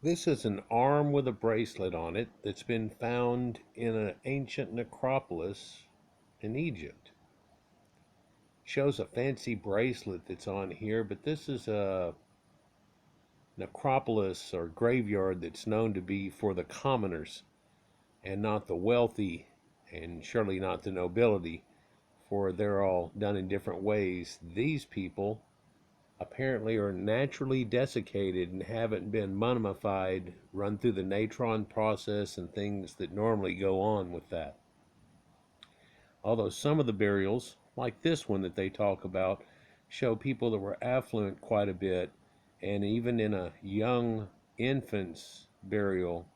This is an arm with a bracelet on it that's been found in an ancient necropolis in Egypt. Shows a fancy bracelet that's on here, but this is a necropolis or graveyard that's known to be for the commoners and not the wealthy, and surely not the nobility, for they're all done in different ways. These people apparently are naturally desiccated and haven't been mummified, run through the natron process and things that normally go on with that. Although some of the burials, like this one that they talk about, show people that were affluent quite a bit, and even in a young infant's burial,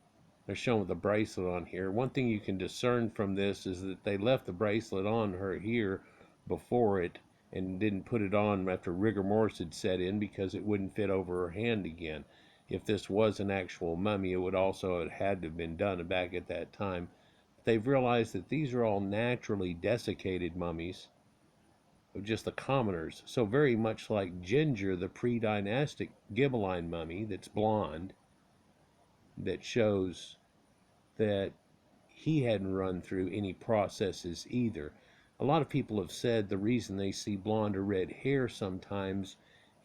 they're shown with a bracelet on here. One thing you can discern from this is that they left the bracelet on her here before it and didn't put it on after rigor mortis had set in because it wouldn't fit over her hand again. If this was an actual mummy, it would also have had to have been done back at that time. They've realized that these are all naturally desiccated mummies of just the commoners. So very much like Ginger, the pre-dynastic gebelien mummy that's blonde, that shows that he hadn't run through any processes either. A lot of people have said the reason they see blonde or red hair sometimes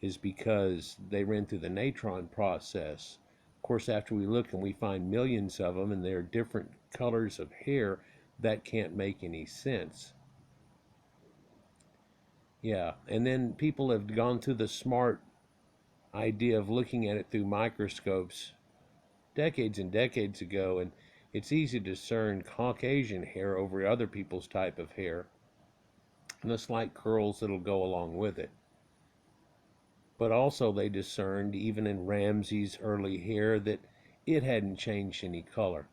is because they ran through the natron process. Of course, after we look and we find millions of them and they're different colors of hair, that can't make any sense. Yeah, and then people have gone through the smart idea of looking at it through microscopes decades and decades ago, and it's easy to discern Caucasian hair over other people's type of hair, and the slight curls that'll go along with it. But also they discerned, even in Ramses' early hair, that it hadn't changed any color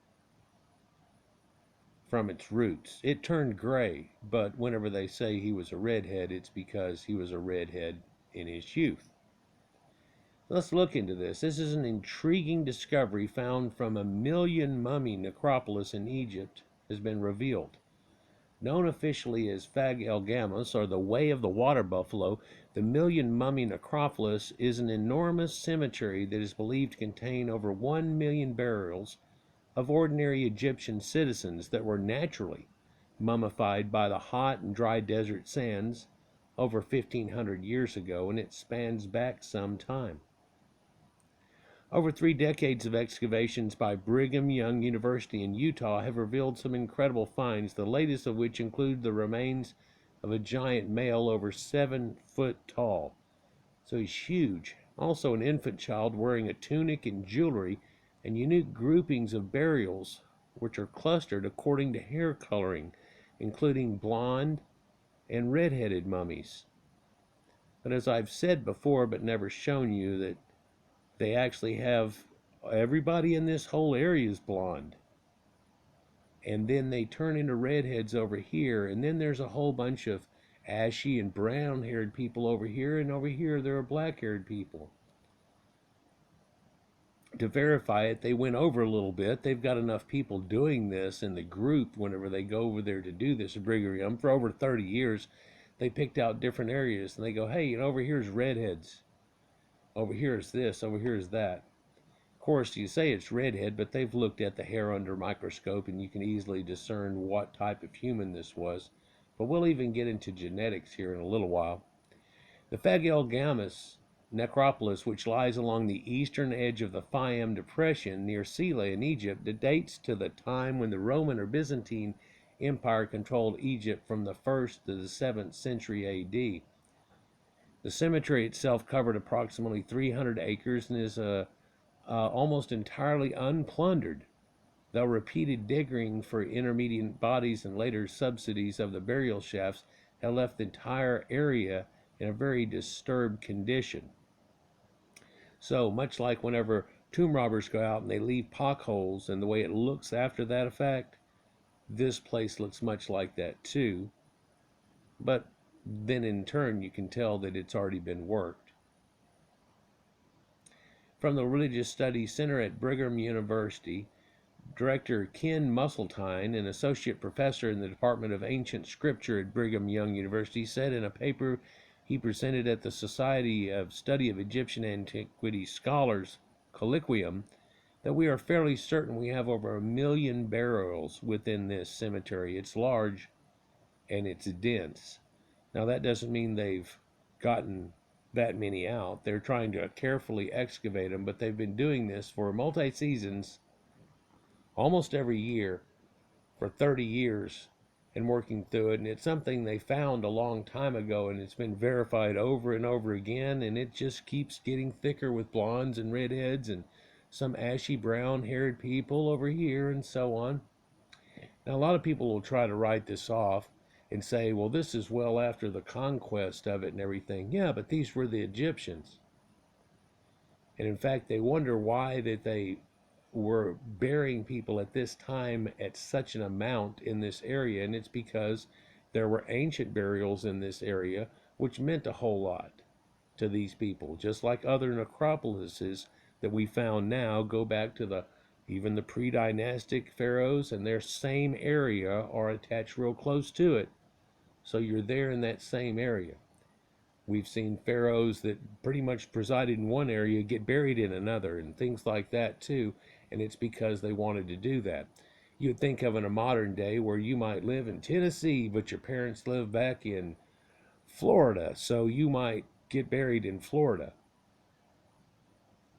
from its roots. It turned gray, but whenever they say he was a redhead, it's because he was a redhead in his youth. Let's look into this. This is an intriguing discovery found from a million mummy necropolis in Egypt has been revealed. Known officially as Gamus, or the Way of the Water Buffalo, the Million Mummy Necropolis is an enormous cemetery that is believed to contain over 1 million burials of ordinary Egyptian citizens that were naturally mummified by the hot and dry desert sands over 1,500 years ago, and it spans back some time. Over 3 decades of excavations by Brigham Young University in Utah have revealed some incredible finds, the latest of which include the remains of a giant male over 7 foot tall. So he's huge. Also an infant child wearing a tunic and jewelry, and unique groupings of burials which are clustered according to hair coloring, including blonde and redheaded mummies. But as I've said before but never shown you, that they actually have everybody in this whole area is blonde, and then they turn into redheads over here, and then there's a whole bunch of ashy and brown haired people over here, and over here there are black haired people. To verify it, they went over a little bit. They've got enough people doing this in the group whenever they go over there to do this Brigham for over 30 years. They picked out different areas and they go, hey, over here's redheads, over here's this, over here's that. Of course, you say it's redhead, but they've looked at the hair under a microscope and you can easily discern what type of human this was. But we'll even get into genetics here in a little while. The Fabial Gamus necropolis, which lies along the eastern edge of the Fayum depression near Sela in Egypt, dates to the time when the Roman or Byzantine Empire controlled Egypt from the 1st to the 7th century AD. The cemetery itself covered approximately 300 acres and is almost entirely unplundered, though repeated digging for intermediate bodies and later subsidies of the burial shafts have left the entire area in a very disturbed condition. So much like whenever tomb robbers go out and they leave potholes and the way it looks after that effect, this place looks much like that too. But then in turn you can tell that it's already been worked. From the Religious Studies Center at Brigham University, Director Ken Musseltine, an associate professor in the Department of Ancient Scripture at Brigham Young University, said in a paper he presented at the Society of Study of Egyptian Antiquity Scholars Colloquium that we are fairly certain we have over 1 million burials within this cemetery. It's large and it's dense. Now, that doesn't mean they've gotten that many out. They're trying to carefully excavate them, but they've been doing this for multi-seasons almost every year for 30 years and working through it. And it's something they found a long time ago, and it's been verified over and over again, and it just keeps getting thicker with blondes and redheads and some ashy brown haired people over here and so on. Now, a lot of people will try to write this off and say, well, this is well after the conquest of it and everything. Yeah, but these were the Egyptians. And in fact, they wonder why that they were burying people at this time at such an amount in this area. And it's because there were ancient burials in this area, which meant a whole lot to these people. Just like other necropolises that we found now go back to even the pre-dynastic pharaohs, and their same area are attached real close to it. So you're there in that same area. We've seen pharaohs that pretty much presided in one area get buried in another and things like that too, and it's because they wanted to do that. You'd think of in a modern day where you might live in Tennessee, but your parents live back in Florida, so you might get buried in Florida.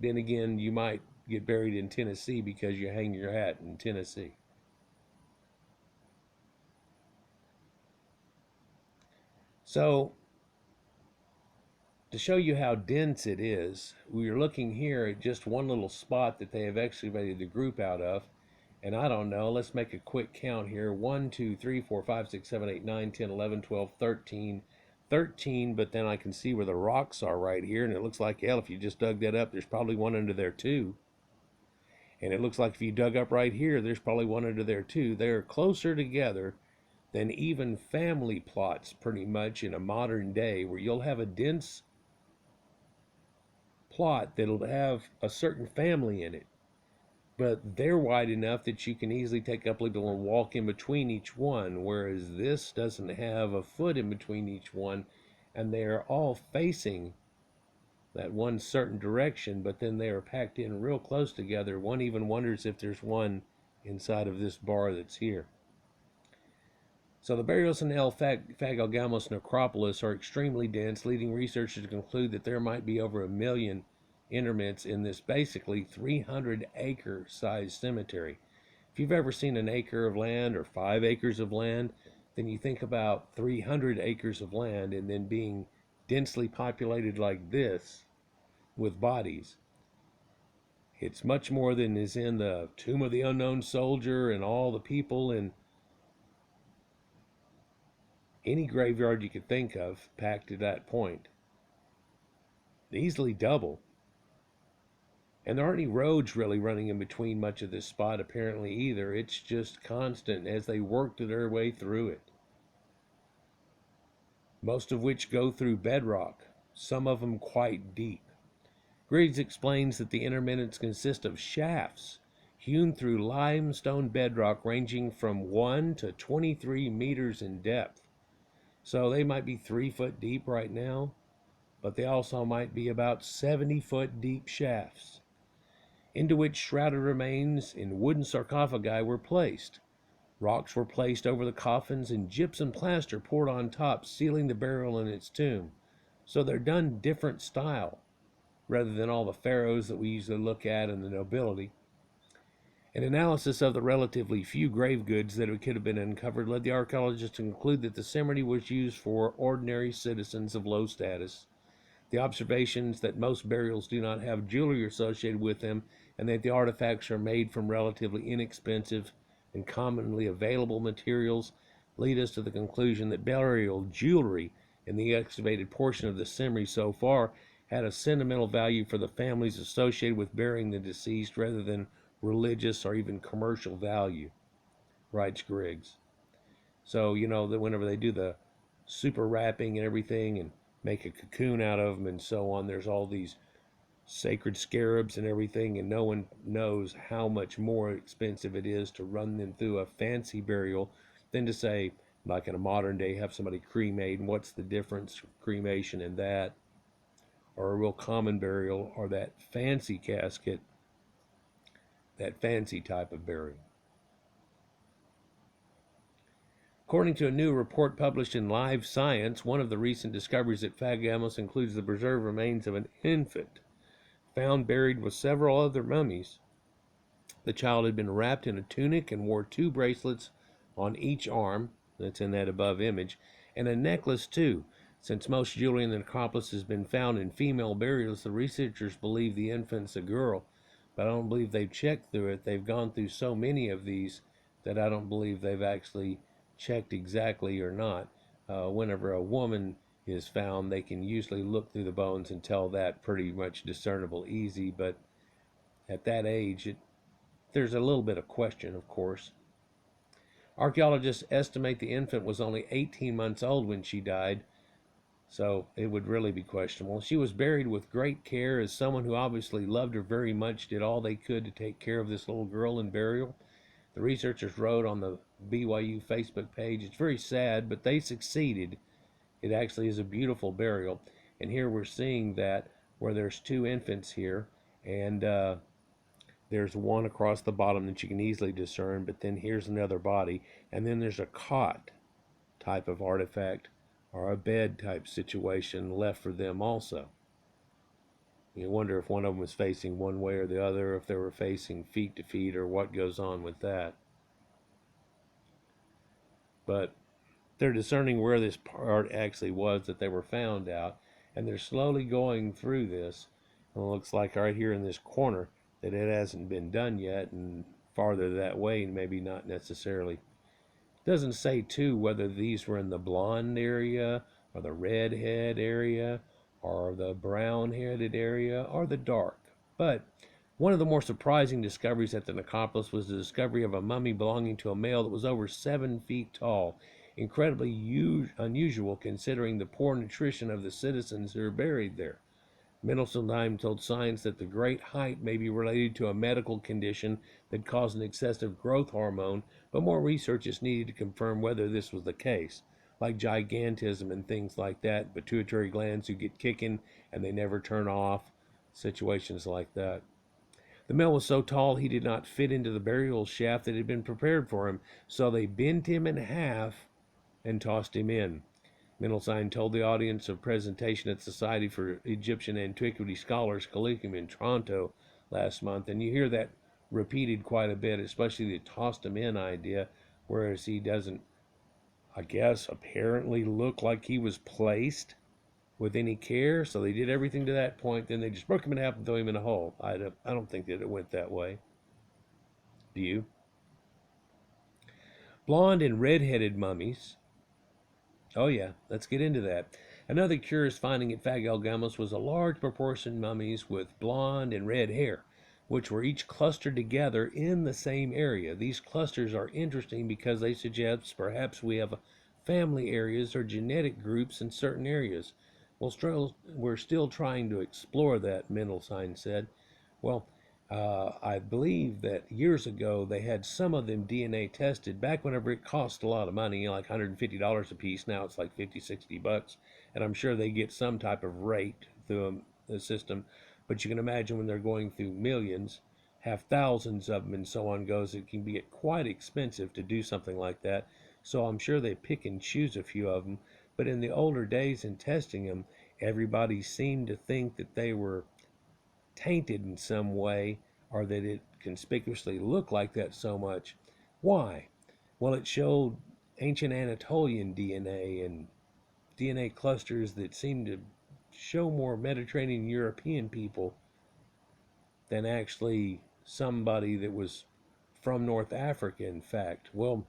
Then again, you might get buried in Tennessee because you hang your hat in Tennessee. So, to show you how dense it is, we're looking here at just one little spot that they have excavated the group out of. And I don't know, let's make a quick count here. 1, 2, 3, 4, 5, 6, 7, 8, 9, 10, 11, 12, 13. 13, but then I can see where the rocks are right here. And it looks like, hell, if you just dug that up, there's probably one under there too. And it looks like if you dug up right here, there's probably one under there too. They're closer together than even family plots pretty much in a modern day, where you'll have a dense plot that'll have a certain family in it, but they're wide enough that you can easily take up people and walk in between each one, whereas this doesn't have a foot in between each one, and they are all facing that one certain direction, but then they are packed in real close together. One even wonders if there's one inside of this bar that's here. So the burials in El Fabial Gamus necropolis are extremely dense, leading researchers to conclude that there might be over 1 million interments in this basically 300-acre sized cemetery. If you've ever seen an acre of land or 5 acres of land, then you think about 300 acres of land and then being densely populated like this with bodies. It's much more than is in the Tomb of the Unknown Soldier and all the people in any graveyard you could think of packed at that point. Easily double. And there aren't any roads really running in between much of this spot apparently either. It's just constant as they work their way through it. Most of which go through bedrock, some of them quite deep. Griggs explains that the interments consist of shafts hewn through limestone bedrock ranging from 1 to 23 meters in depth. So they might be 3 foot deep right now, but they also might be about 70-foot deep shafts, into which shrouded remains in wooden sarcophagi were placed. Rocks were placed over the coffins and gypsum plaster poured on top, sealing the burial in its tomb. So they're done different style, rather than all the pharaohs that we usually look at and the nobility. An analysis of the relatively few grave goods that could have been uncovered led the archaeologists to conclude that the cemetery was used for ordinary citizens of low status. The observations that most burials do not have jewelry associated with them, and that the artifacts are made from relatively inexpensive and commonly available materials, lead us to the conclusion that burial jewelry in the excavated portion of the cemetery so far had a sentimental value for the families associated with burying the deceased rather than religious or even commercial value, writes Griggs. So, that whenever they do the super wrapping and everything and make a cocoon out of them and so on, there's all these sacred scarabs and everything, and no one knows how much more expensive it is to run them through a fancy burial than to say, like in a modern day, have somebody cremate, and what's the difference, cremation and that, or a real common burial, or that fancy casket. that fancy type of burial. According to a new report published in Live Science, one of the recent discoveries at Gamus includes the preserved remains of an infant found buried with several other mummies. The child had been wrapped in a tunic and wore 2 bracelets on each arm, that's in that above image, and a necklace too. Since most jewelry in the necropolis has been found in female burials, the researchers believe the infant's a girl, but I don't believe they've checked through it. They've gone through so many of these that I don't believe they've actually checked exactly or not. Whenever a woman is found, they can usually look through the bones and tell that pretty much discernible easy, but at that age, there's a little bit of question, of course. Archaeologists estimate the infant was only 18 months old when she died, so it would really be questionable. She was buried with great care, as someone who obviously loved her very much did all they could to take care of this little girl in burial. The researchers wrote on the BYU Facebook page, "It's very sad, but they succeeded. It actually is a beautiful burial." And here we're seeing that where there's 2 infants here, and there's one across the bottom that you can easily discern, but then here's another body, and then there's a cot type of artifact or a bed type situation left for them also. You wonder if one of them was facing one way or the other, if they were facing feet to feet, or what goes on with that. But they're discerning where this part actually was that they were found out, and they're slowly going through this. And it looks like right here in this corner that it hasn't been done yet, and farther that way maybe not necessarily. It doesn't say too whether these were in the blonde area or the redhead area or the brown-headed area or the dark. But one of the more surprising discoveries at the necropolis was the discovery of a mummy belonging to a male that was over 7 feet tall, incredibly unusual considering the poor nutrition of the citizens who are buried there. Mittelstein told science that the great height may be related to a medical condition that caused an excessive growth hormone, but more research is needed to confirm whether this was the case, like gigantism and things like that, pituitary glands who get kicking and they never turn off, situations like that. The male was so tall he did not fit into the burial shaft that had been prepared for him, so they bent him in half and tossed him in. Mittelstein told the audience of presentation at Society for Egyptian Antiquity Scholars Colloquium in Toronto last month, and you hear that repeated quite a bit, especially the tossed him in idea, whereas he doesn't, I guess, apparently look like he was placed with any care, so they did everything to that point, then they just broke him in half and threw him in a hole. I don't think that it went that way. Do you? Blonde and redheaded mummies. Oh yeah, let's get into that. Another curious finding at Fabial Gamus was a large proportion of mummies with blonde and red hair, which were each clustered together in the same area. These clusters are interesting because they suggest perhaps we have family areas or genetic groups in certain areas. We're still trying to explore that, Mendelstein said. Well, I believe that years ago they had some of them DNA tested back whenever it cost a lot of money, like $150 a piece. Now it's like 50, 60 bucks. And I'm sure they get some type of rate through the system. But you can imagine when they're going through millions, have thousands of them and so on goes, it can be quite expensive to do something like that. So I'm sure they pick and choose a few of them. But in the older days in testing them, everybody seemed to think that they were tainted in some way, or that it conspicuously looked like that so much. Why? Well, it showed ancient Anatolian DNA and DNA clusters that seemed to show more Mediterranean European people than actually somebody that was from North Africa, in fact. Well,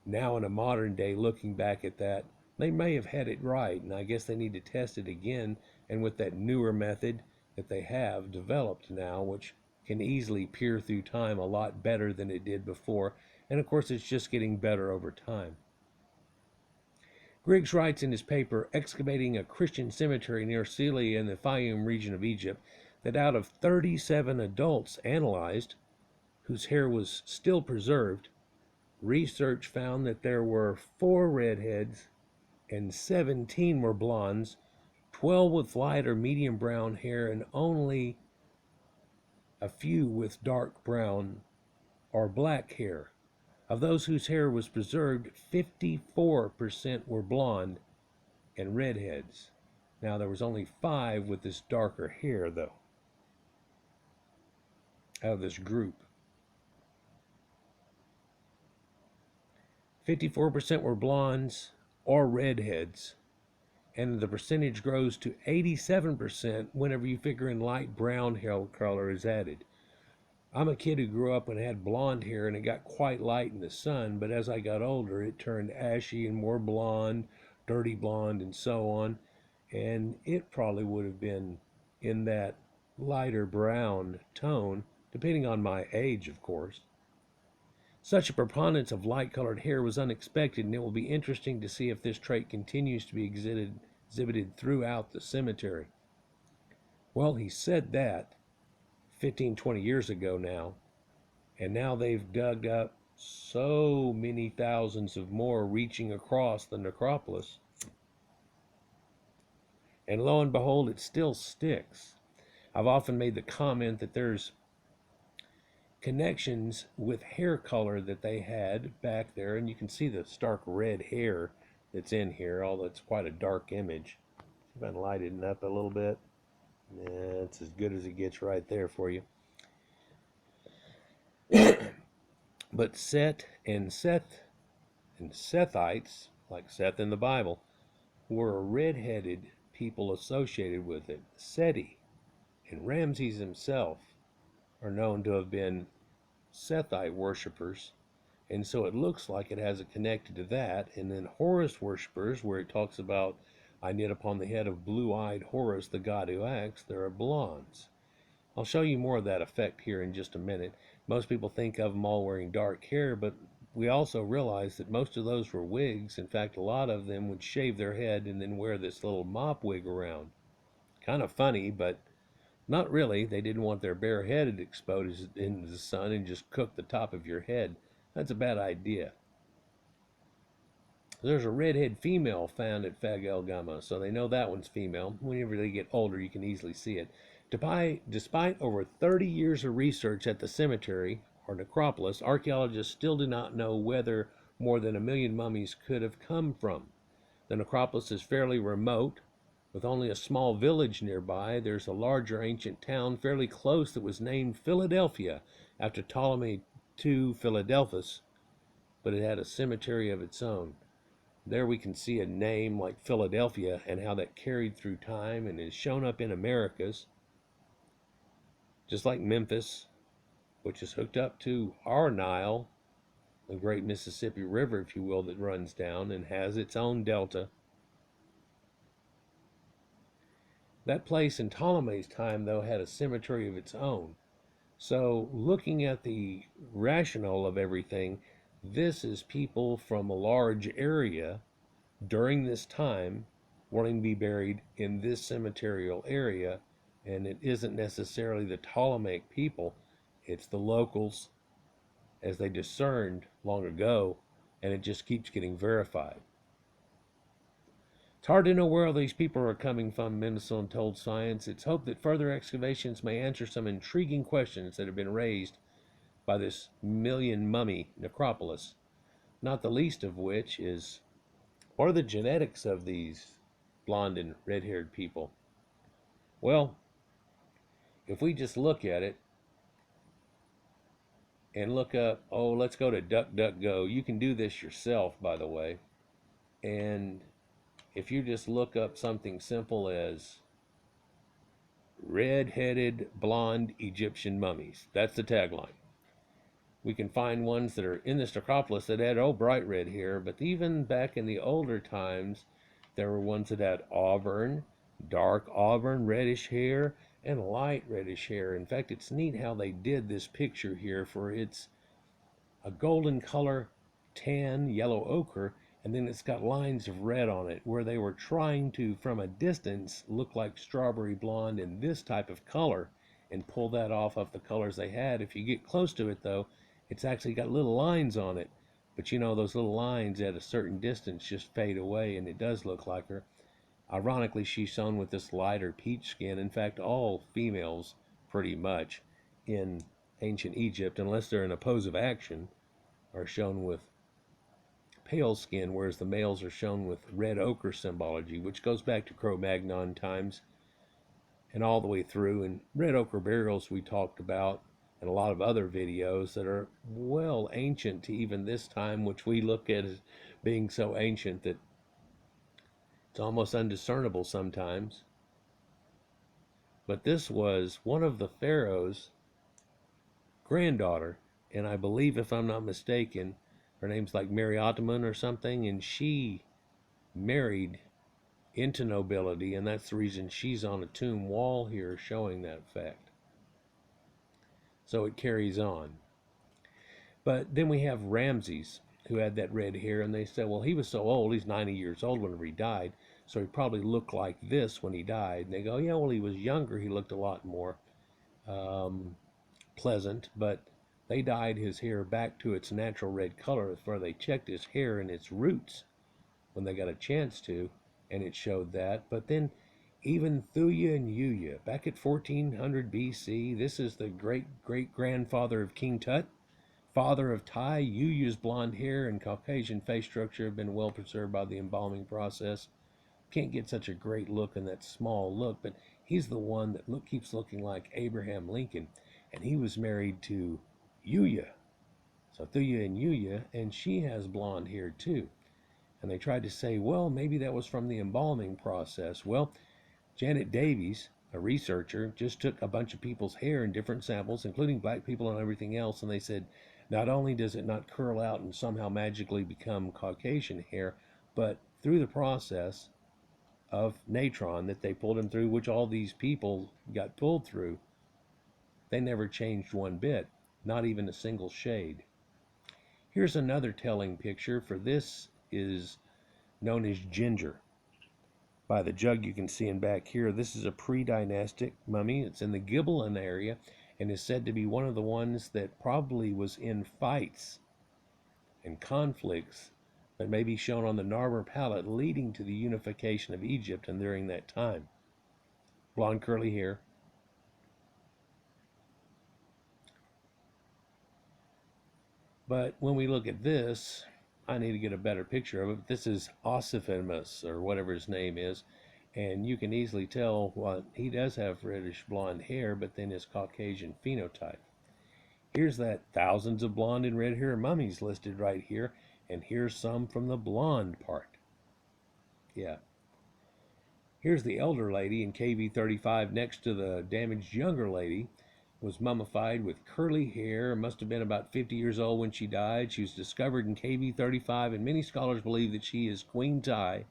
now in a modern day, looking back at that, they may have had it right, and I guess they need to test it again, and with that newer method that they have developed now, which can easily peer through time a lot better than it did before, and of course it's just getting better over time. Griggs writes in his paper, Excavating a Christian Cemetery near Celia in the Fayum region of Egypt, that out of 37 adults analyzed, whose hair was still preserved, research found that there were 4 redheads and 17 were blondes, 12 with light or medium brown hair, and only a few with dark brown or black hair. Of those whose hair was preserved, 54% were blonde and redheads. Now, there was only 5 with this darker hair, though, out of this group. 54% were blondes or redheads, and the percentage grows to 87% whenever you figure in light brown hair color is added. I'm a kid who grew up and had blonde hair, and it got quite light in the sun, but as I got older, it turned ashy and more blonde, dirty blonde, and so on, and it probably would have been in that lighter brown tone, depending on my age, of course. Such a preponderance of light-colored hair was unexpected, and it will be interesting to see if this trait continues to be exhibited throughout the cemetery. Well, he said that 15, 20 years ago now, and now they've dug up so many thousands of more reaching across the necropolis, and lo and behold, it still sticks. I've often made the comment that there's connections with hair color that they had back there, and you can see the stark red hair that's in here, although it's quite a dark image. See if I can light it up a little bit. Yeah, it's as good as it gets right there for you. But Set and Sethites, like Seth in the Bible, were a red-headed people associated with it. Seti and Ramses himself are known to have been Sethite worshippers, and so it looks like it has a connected to that. And then Horus worshippers, where it talks about, I knit upon the head of blue-eyed Horus, the god who acts, there are blondes. I'll show you more of that effect here in just a minute. Most people think of them all wearing dark hair, but we also realize that most of those were wigs. In fact, a lot of them would shave their head and then wear this little mop wig around. Kind of funny, but not really. They didn't want their bare head exposed into the sun and just cook the top of your head. That's a bad idea. There's a redhead female found at Fabial, Gamus, so they know that one's female. Whenever they get older, you can easily see it. Despite over 30 years of research at the cemetery, or necropolis, archaeologists still do not know whether more than 1 million mummies could have come from. The necropolis is fairly remote, with only a small village nearby. There's a larger ancient town fairly close that was named Philadelphia after Ptolemy II Philadelphus, but it had a cemetery of its own. There we can see a name like Philadelphia and how that carried through time and is shown up in Americas, just like Memphis, which is hooked up to our Nile, the great Mississippi River, if you will, that runs down and has its own delta. That place in Ptolemy's time, though, had a cemetery of its own. So looking at the rationale of everything, this is people from a large area during this time wanting to be buried in this cemeterial area, and it isn't necessarily the Ptolemaic people, it's the locals as they discerned long ago, and it just keeps getting verified. It's hard to know where all these people are coming from, Minnesota told Science. It's hoped that further excavations may answer some intriguing questions that have been raised by this million mummy necropolis, not the least of which is, what are the genetics of these blonde and red-haired people? Well, if we just look at it and look up, let's go to DuckDuckGo. You can do this yourself, by the way. And if you just look up something simple as red-headed blonde Egyptian mummies, that's the tagline. We can find ones that are in this necropolis that had bright red hair, but even back in the older times, there were ones that had auburn, dark auburn, reddish hair, and light reddish hair. In fact, it's neat how they did this picture here, for it's a golden color, tan, yellow ochre, and then it's got lines of red on it, where they were trying to, from a distance, look like strawberry blonde in this type of color and pull that off of the colors they had. If you get close to it, though, it's actually got little lines on it, but you know, those little lines at a certain distance just fade away, and it does look like her. Ironically, she's shown with this lighter peach skin. In fact, all females, pretty much, in ancient Egypt, unless they're in a pose of action, are shown with pale skin, whereas the males are shown with red ochre symbology, which goes back to Cro-Magnon times and all the way through. And red ochre burials we talked about and a lot of other videos that are well ancient to even this time, which we look at as being so ancient that it's almost undiscernible sometimes. But this was one of the Pharaohs' granddaughter, and I believe, if I'm not mistaken, her name's like Mary Ottoman or something, and she married into nobility, and that's the reason she's on a tomb wall here showing that fact. So it carries on. But then we have Ramses, who had that red hair, and they said, well, he was so old, he's 90 years old whenever he died, so he probably looked like this when he died. And they go, yeah, well, he was younger, he looked a lot more pleasant, but they dyed his hair back to its natural red color, where they checked his hair and its roots when they got a chance to, and it showed that. But then even Thuya and Yuya, back at 1400 BC, this is the great-great-grandfather of King Tut, father of Tai. Yuya's blonde hair and Caucasian face structure have been well preserved by the embalming process. Can't get such a great look in that small look, but he's the one that keeps looking like Abraham Lincoln, and he was married to Yuya. So Thuya and Yuya, and she has blonde hair too. And they tried to say, well, maybe that was from the embalming process. Well, Janet Davies, a researcher, just took a bunch of people's hair in different samples, including black people and everything else, and they said, not only does it not curl out and somehow magically become Caucasian hair, but through the process of natron that they pulled him through, which all these people got pulled through, they never changed one bit, not even a single shade. Here's another telling picture, for this is known as ginger. By the jug you can see in back here, this is a pre-dynastic mummy. It's in the Gebelien area and is said to be one of the ones that probably was in fights and conflicts that may be shown on the Narmer palette, leading to the unification of Egypt and during that time. Blonde curly hair. But when we look at this, I need to get a better picture of it. This is Asafoetida, or whatever his name is, and you can easily tell, well, he does have reddish blonde hair, but then his Caucasian phenotype. Here's that thousands of blonde and red hair mummies listed right here, and here's some from the blonde part. Yeah. Here's the elder lady in KV35 next to the damaged younger lady. Was mummified with curly hair, must have been about 50 years old when she died. She was discovered in KV35, and many scholars believe that she is Queen Tai,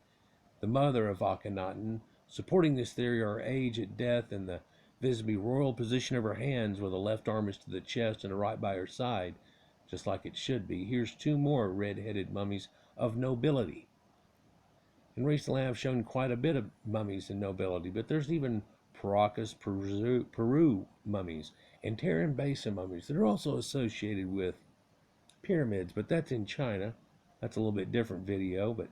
the mother of Akenatens. Supporting this theory are her age at death and the visibly royal position of her hands, where the left arm is to the chest and the right by her side, just like it should be. Here's two more red-headed mummies of nobility. And recently I've shown quite a bit of mummies in nobility, but there's even Paracas, Peru mummies, and Terran Basin mummies that are also associated with pyramids, but that's in China. That's a little bit different video, but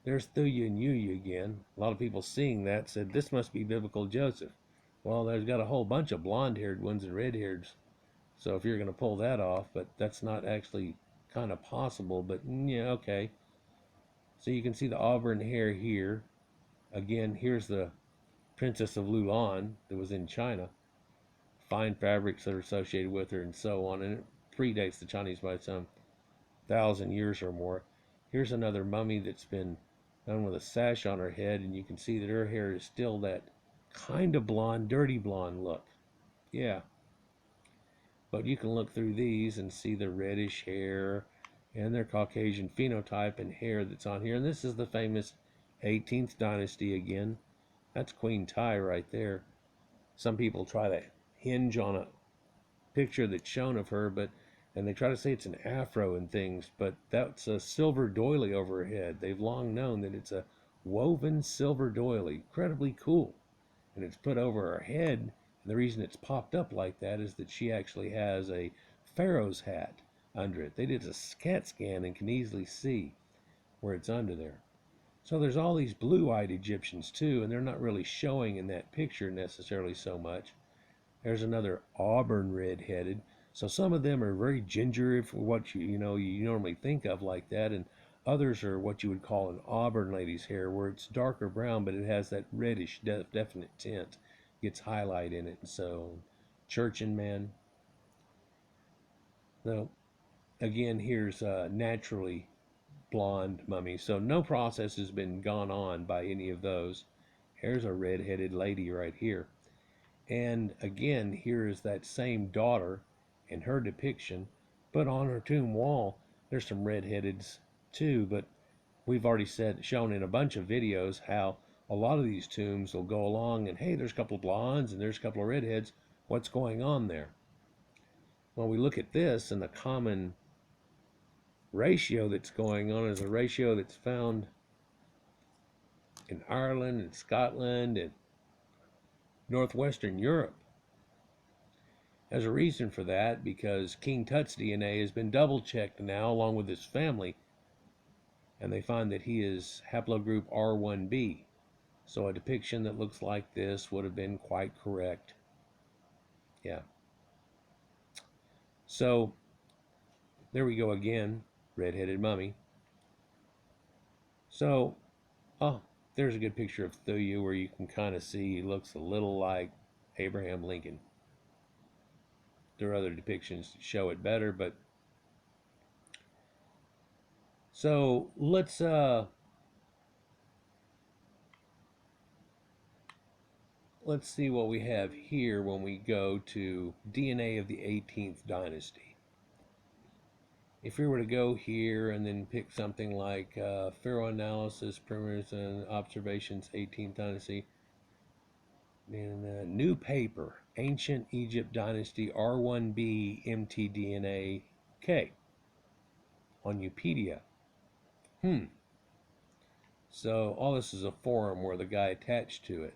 there's Thuya and Yuya again. A lot of people seeing that said, this must be biblical Joseph. Well, there's got a whole bunch of blonde-haired ones and red-haired, so if you're going to pull that off, but that's not actually kind of possible, but yeah, okay. So you can see the auburn hair here. Again, here's the Princess of Lulan that was in China. Fine fabrics that are associated with her and so on, and it predates the Chinese by some 1,000 years or more. Here's another mummy that's been done with a sash on her head, and you can see that her hair is still that kind of blonde, dirty blonde look. Yeah. But you can look through these and see the reddish hair and their Caucasian phenotype and hair that's on here. And this is the famous 18th dynasty again. That's Queen Tai right there. Some people try to hinge on a picture that's shown of her, and they try to say it's an afro and things, but that's a silver doily over her head. They've long known that it's a woven silver doily. Incredibly cool. And it's put over her head, and the reason it's popped up like that is that she actually has a Pharaoh's hat under it. They did a CAT scan and can easily see where it's under there. So there's all these blue-eyed Egyptians too, and they're not really showing in that picture necessarily so much. There's another auburn red-headed. So some of them are very ginger, if what you normally think of like that, and others are what you would call an auburn lady's hair, where it's darker brown, but it has that reddish, definite tint, gets highlight in it. So, Churchin man. So again, here's naturally blonde mummy. So no process has been gone on by any of those. Here's a red-headed lady right here. And again, here is that same daughter in her depiction, but on her tomb wall, there's some redheadeds too. But we've already shown in a bunch of videos how a lot of these tombs will go along and, hey, there's a couple of blondes and there's a couple of redheads. What's going on there? Well, we look at this, and the common ratio that's going on is a ratio that's found in Ireland and Scotland and northwestern Europe. There's a reason for that, because King Tuts DNA has been double checked now along with his family, and they find that he is haplogroup R1b. So a depiction that looks like this would have been quite correct. Yeah. So there we go again, Redheaded Mummy. So, oh, there's a good picture of Thuya where you can kind of see he looks a little like Abraham Lincoln. There are other depictions that show it better, but so let's see what we have here when we go to DNA of the 18th dynasty. If we were to go here and then pick something like Pharaoh analysis, primers and observations, 18th dynasty, and new paper, Ancient Egypt Dynasty R1b mtDNA K on Wikipedia. So all this is a forum where the guy attached to it.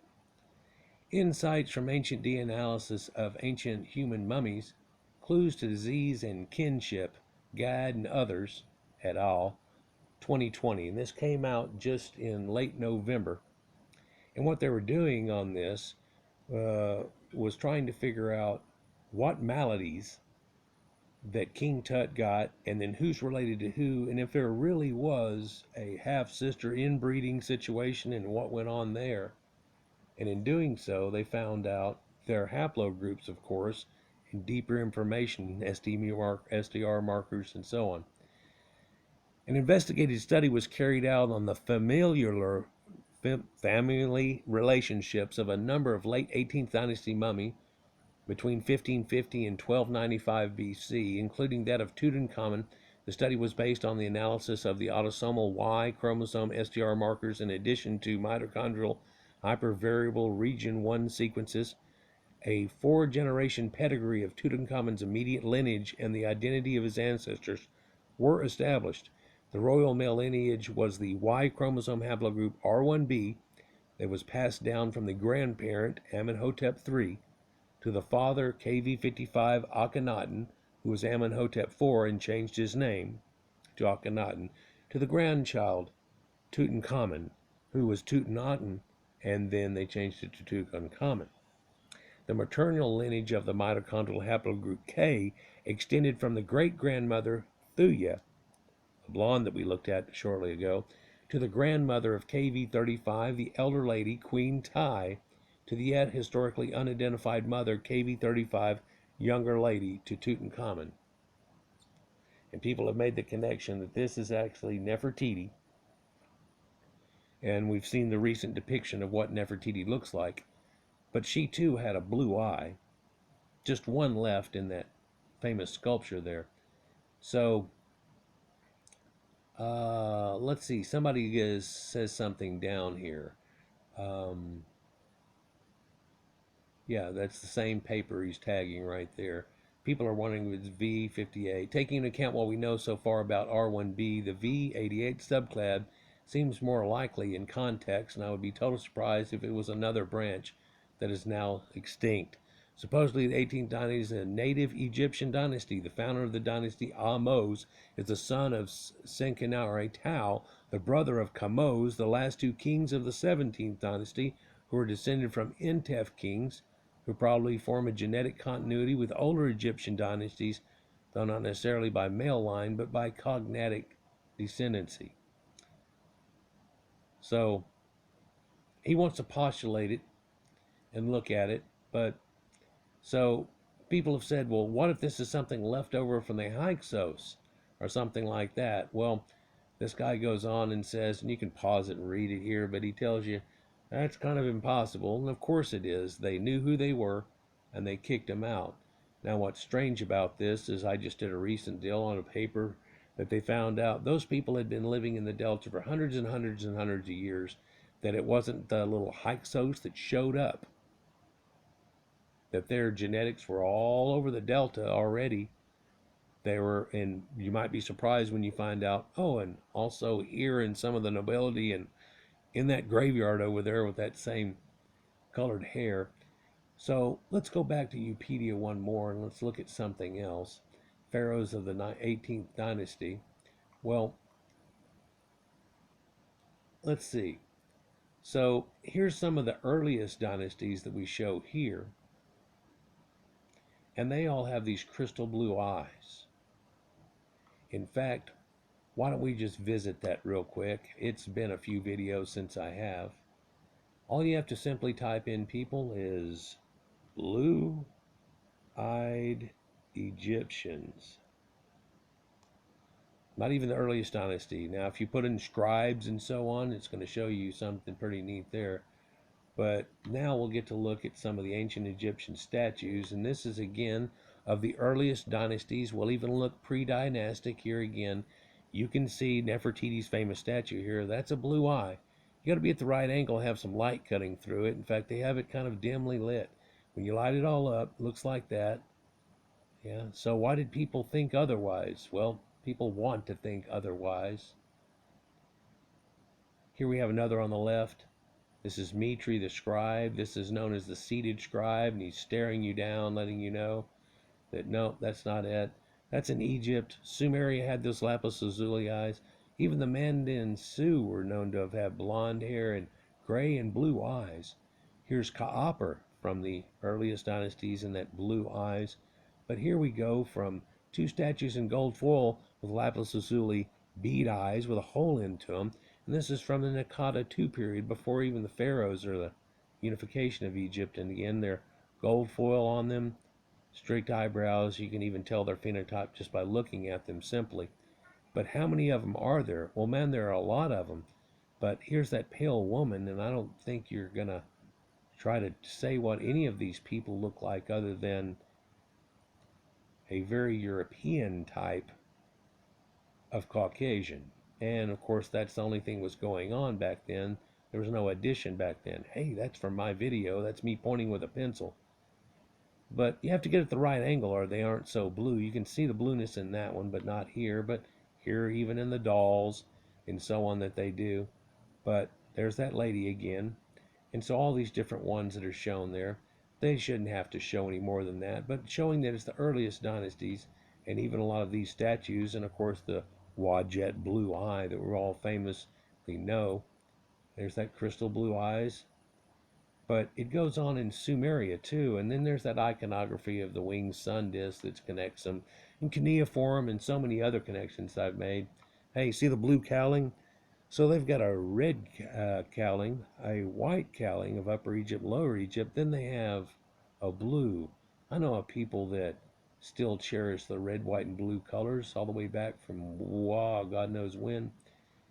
Insights from ancient DNA analysis of ancient human mummies, clues to disease and kinship, Guide and others, et al., 2020. And this came out just in late November. And what they were doing on this was trying to figure out what maladies that King Tut got, and then who's related to who, and if there really was a half-sister inbreeding situation and what went on there. And in doing so, they found out their haplogroups, of course, and deeper information, SDR markers, and so on. An investigative study was carried out on the family relationships of a number of late 18th dynasty mummy between 1550 and 1295 BC, including that of Tutankhamun. The study was based on the analysis of the autosomal Y chromosome SDR markers in addition to mitochondrial hypervariable region 1 sequences. A 4-generation pedigree of Tutankhamun's immediate lineage and the identity of his ancestors were established. The royal male lineage was the Y chromosome haplogroup R1b that was passed down from the grandparent Amenhotep III to the father KV55 Akhenaten, who was Amenhotep IV and changed his name to Akhenaten, to the grandchild Tutankhamun, who was Tutankhaten, and then they changed it to Tutankhamun. The maternal lineage of the mitochondrial haplogroup K extended from the great-grandmother Thuya, the blonde that we looked at shortly ago, to the grandmother of KV35, the elder lady Queen Tai, to the yet historically unidentified mother KV35, younger lady, to Tutankhamun. And people have made the connection that this is actually Nefertiti, and we've seen the recent depiction of what Nefertiti looks like. But she too had a blue eye, just one left in that famous sculpture there. So let's see, somebody says something down here. Yeah, that's the same paper he's tagging right there. People are wondering if it's V58. Taking into account what we know so far about R1b, the V88 subclad seems more likely in context, and I would be totally surprised if it was another branch that is now extinct. Supposedly the 18th dynasty is a native Egyptian dynasty. The founder of the dynasty, Ahmose, is the son of Senkinare Tau, the brother of Kamose, the last two kings of the 17th dynasty, who were descended from Intef kings, who probably form a genetic continuity with older Egyptian dynasties, though not necessarily by male line, but by cognatic descendancy. So he wants to postulate it and look at it, but so people have said, well, what if this is something left over from the Hyksos or something like that? Well, this guy goes on and says, and you can pause it and read it here, but he tells you that's kind of impossible. And of course it is. They knew who they were and they kicked him out. Now, what's strange about this is I just did a recent deal on a paper that they found out those people had been living in the Delta for hundreds and hundreds and hundreds of years, that it wasn't the little Hyksos that showed up, that their genetics were all over the Delta already. They were, and you might be surprised when you find out, oh, and also here in some of the nobility and in that graveyard over there with that same colored hair. So let's go back to Eupedia one more and let's look at something else. Pharaohs of the 18th dynasty. Well, let's see. So here's some of the earliest dynasties that we show here. And they all have these crystal blue eyes. In fact, why don't we just visit that real quick? It's been a few videos since I have. All you have to simply type in, people, is blue-eyed Egyptians. Not even the earliest dynasty. Now, if you put in scribes and so on, it's going to show you something pretty neat there. But now we'll get to look at some of the ancient Egyptian statues, and this is again of the earliest dynasties. We'll even look pre-dynastic here again. You can see Nefertiti's famous statue here. That's a blue eye. You got to be at the right angle, have some light cutting through it. In fact, they have it kind of dimly lit. When you light it all up, it looks like that. Yeah, so why did people think otherwise? Well, people want to think otherwise. Here we have another on the left. This is Mitri the scribe. This is known as the seated scribe, and he's staring you down, letting you know that no, that's not it. That's in Egypt. Sumeria had those lapis lazuli eyes. Even the Mandan Sioux were known to have had blonde hair and gray and blue eyes. Here's Ka'aper from the earliest dynasties and that blue eyes. But here we go from two statues in gold foil with lapis lazuli bead eyes with a hole into them. And this is from the Nakata II period, before even the Pharaohs or the unification of Egypt. And again, they're gold foil on them, strict eyebrows. You can even tell their phenotype just by looking at them simply. But how many of them are there? Well, man, there are a lot of them. But here's that pale woman, and I don't think you're going to try to say what any of these people look like other than a very European type of Caucasian. And of course, that's the only thing was going on back then. There was no addition back then. Hey, that's from my video. That's me pointing with a pencil. But you have to get at the right angle or they aren't so blue. You can see the blueness in that one, but not here. But here, even in the dolls and so on that they do. But there's that lady again. And so all these different ones that are shown there, they shouldn't have to show any more than that. But showing that it's the earliest dynasties, and even a lot of these statues, and of course the Wadjet blue eye that we're all famously know. There's that crystal blue eyes. But it goes on in Sumeria too, and then there's that iconography of the winged sun disk that connects them, and cuneiform and so many other connections I've made. Hey, see the blue cowling? So they've got a red cowling, a white cowling of Upper Egypt, Lower Egypt, then they have a blue. I know of people that still cherish the red, white, and blue colors all the way back from, wow, God knows when.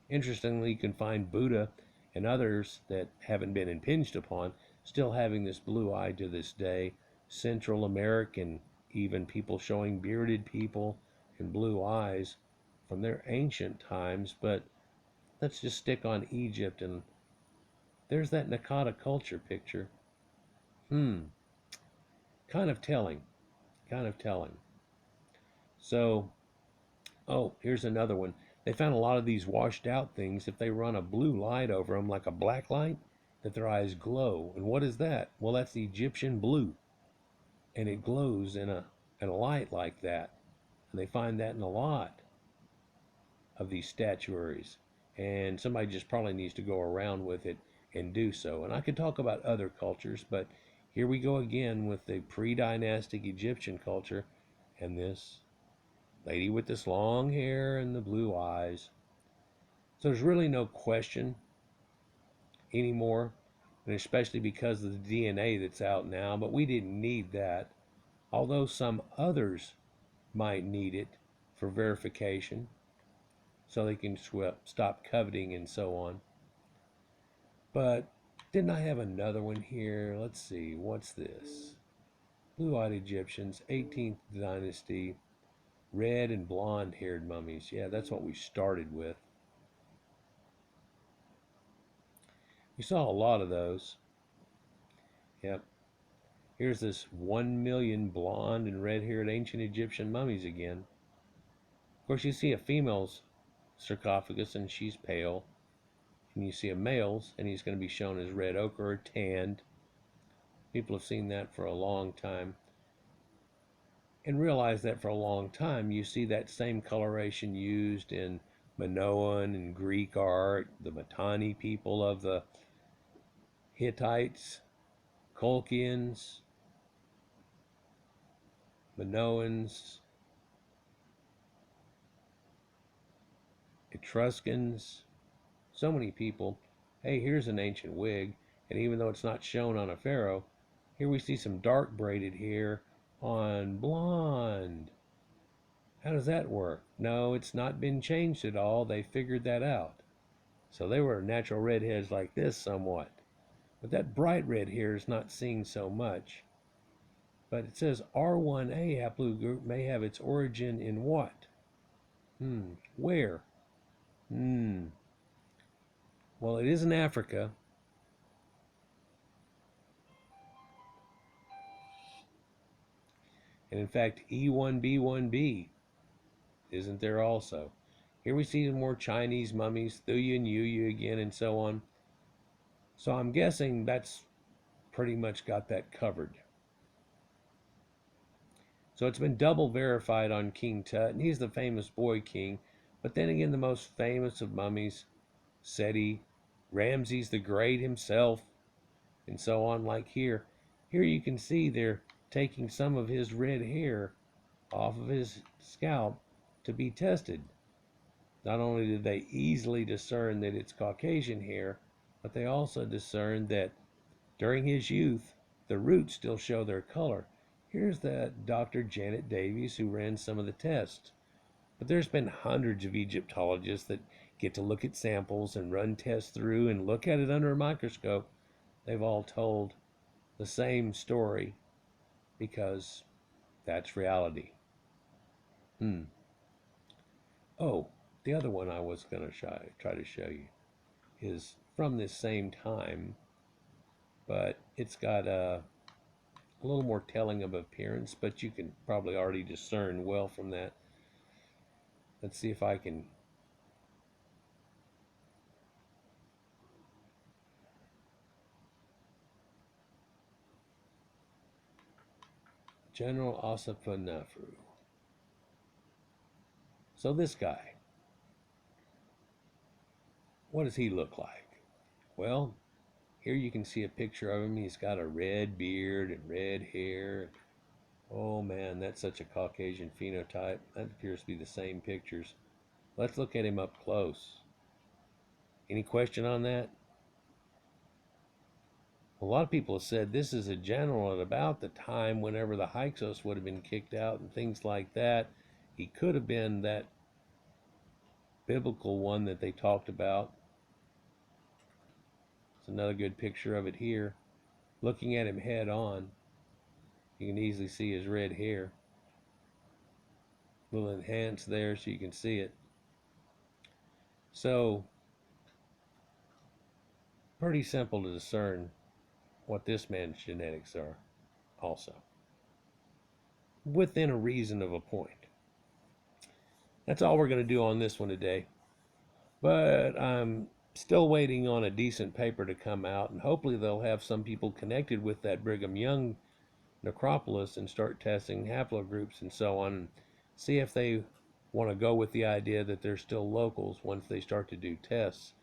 Interestingly, you can find Buddha and others that haven't been impinged upon still having this blue eye to this day. Central American, even people showing bearded people and blue eyes from their ancient times. But let's just stick on Egypt, and there's that Nakata culture picture. Kind of telling. Kind of telling. So, oh, here's another one. They found a lot of these washed out things. If they run a blue light over them, like a black light, that their eyes glow. And what is that? Well, that's the Egyptian blue. And it glows in a light like that. And they find that in a lot of these statuaries. And somebody just probably needs to go around with it and do so. And I could talk about other cultures, but here we go again with the pre-dynastic Egyptian culture and this lady with this long hair and the blue eyes. So there's really no question anymore, and especially because of the DNA that's out now, but we didn't need that, although some others might need it for verification so they can stop coveting and so on. But didn't I have another one here? Let's see, what's this? Blue-eyed Egyptians, 18th Dynasty, red and blonde-haired mummies. Yeah, that's what we started with. We saw a lot of those. Yep. Here's this 1 million blonde and red-haired ancient Egyptian mummies again. Of course, you see a female's sarcophagus and she's pale. And you see a male's and he's going to be shown as red ochre or tanned. People have seen that for a long time. And realize that for a long time you see that same coloration used in Minoan and Greek art, the Mitanni people of the Hittites, Colchians, Minoans, Etruscans, so many people. Hey, here's an ancient wig, and even though it's not shown on a pharaoh, here we see some dark braided hair on blonde. How does that work? No, it's not been changed at all. They figured that out. So they were natural redheads like this somewhat. But that bright red hair is not seen so much. But it says R1A haplogroup may have its origin in what? Where? Well, it is in Africa. And in fact, E1B1B isn't there also. Here we see more Chinese mummies, Thuya and Yuya again, and so on. So I'm guessing that's pretty much got that covered. So it's been double verified on King Tut, and he's the famous boy king. But then again, the most famous of mummies, Seti, Ramses the Great himself, and so on, like here. Here you can see they're taking some of his red hair off of his scalp to be tested. Not only did they easily discern that it's Caucasian hair, but they also discerned that during his youth, the roots still show their color. Here's that Dr. Janet Davies who ran some of the tests. But there's been hundreds of Egyptologists that get to look at samples and run tests through and look at it under a microscope. They've all told the same story because that's reality. Oh, the other one I was going to try to show you is from this same time, but it's got a little more telling of appearance, but you can probably already discern well from that. Let's see if I can General Asafoetida. So this guy, what does he look like? Well, here you can see a picture of him. He's got a red beard and red hair. Oh man, that's such a Caucasian phenotype. That appears to be the same pictures. Let's look at him up close. Any question on that? A lot of people have said this is a general at about the time whenever the Hyksos would have been kicked out and things like that. He could have been that biblical one that they talked about. It's another good picture of it here. Looking at him head on, you can easily see his red hair. A little enhanced there so you can see it. So, pretty simple to discern what this man's genetics are also, within a reason of a point. That's all we're going to do on this one today. But I'm still waiting on a decent paper to come out, and hopefully they'll have some people connected with that Brigham Young Necropolis and start testing haplogroups and so on, and see if they want to go with the idea that they're still locals once they start to do tests.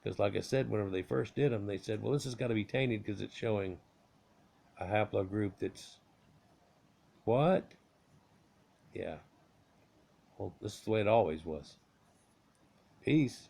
Because like I said, whenever they first did them, they said, well, this has got to be tainted because it's showing a haplogroup that's what? Yeah. Well, this is the way it always was. Peace.